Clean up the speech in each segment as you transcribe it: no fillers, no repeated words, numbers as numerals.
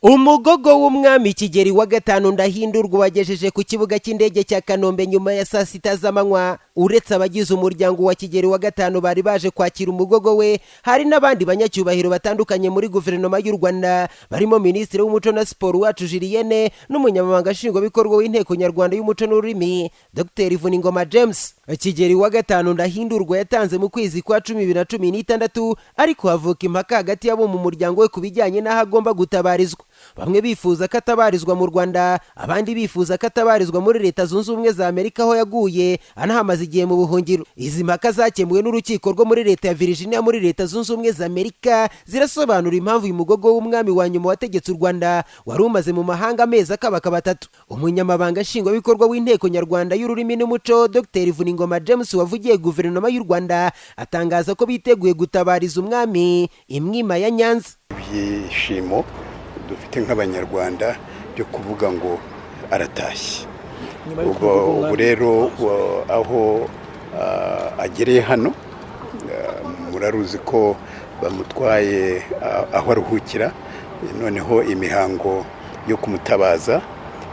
Umugogo w'umwami Kigeli V Ndahindurwa wagejeje ku kibuga cy'indege cya Kanombe nyuma ya saa sita z'amanywa. Uretse abagize umuryango wa Kigeli V bari baje kwakira umugogo we, hari n'abandi banyacyubahiro batandukanye muri guverinoma y'u Rwanda, barimo Minisitiri w'Umuco na Siporo wacu Julienne n'umunyamabanga nshingwabikorwa w'inteko nyarwanda y'umuco n'ururimi Dr. Vuningoma James. Kigeli V Ndahindurwa yatanze mu kwezi kwa 2016, ariko havuka impaka hagati y'abo mu muryango we ku bijyanye n'aho agomba gutabarizwa. Bamwe bifuza ko atabarizwa mu Rwanda, abandi bifuza ko atabarizwa muri Leta Zunze Ubumwe za Amerika aho yaguye anahamaze igihe mu buhungiro. Izi mpaka zakemuwe n'urukiko rwo muri Leta ya Virginia muri Leta Zunze Ubumwe za Amerika, zirasobanura impamvu uyu mugogo w'umwami wa nyuma wategetse u Rwanda wari umaze mu mahanga amezi akabaka batatu. Umunyamabanga nshingwabikorwa w'inteko nyarwanda y'ururimi n'umuco Dr. Vuningoma James wavugiye guverinoma y'u Rwanda atangaza ko biteguye gutabariza umwami imwima ya Nyanza. Ibyishimo dufite nk'abanyarwanda byo kuvuga ngo aratashye. Ubu rero aho agereye hano muraruzi ko bamutwaye aho aruhukira, noneho imihango yo kumutabaza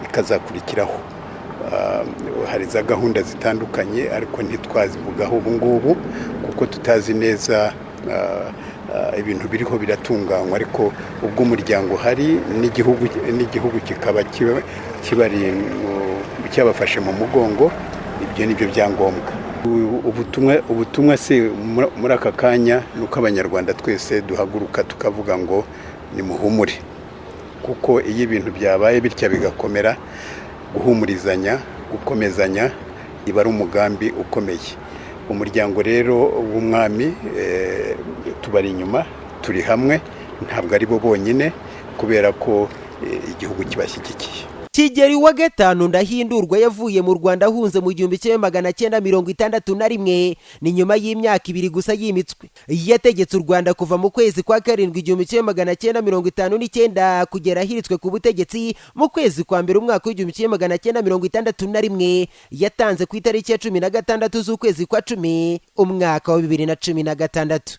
ikazakurikiraho. Hari za gahunda zitandukanye ariko ntitwazivugaho ubu ngubu kuko tutazi neza ibintu biriho biratunganywa, ariko ubwo umuryango hari n'igihugu kikaba kibari cyabafashe mu mugongo, ibyo nibyo byangombwa. Ubutumwa se muri aka kanya nuko abanyarwanda twese duhaguruka tukavuga ngo nimuhumure, kuko iyo ibintu byabaye bitya bigakomera, guhumurizanya gukomezanya iba ari umugambi ukomeye. Umuryango rero w'umwami tubari inyuma, turi hamwe, ntabwo ari bo bonyine kubera ko igihugu kibashyigikiye. Kigeli V Ndahindurwa yavuye mu Rwanda ahunze mu 1961, ni nyuma y'imyaka 2 gusa yimitswe. Yategetse u Rwanda kuva mu kwezi kwa 7 1959 kugera ahiritswe ku butegetsi mu kwezi kwa mbere umwaka w'1961. Yatanze ku itariki ya 16 z'ukwezi kwa 10 umwaka wa 2016.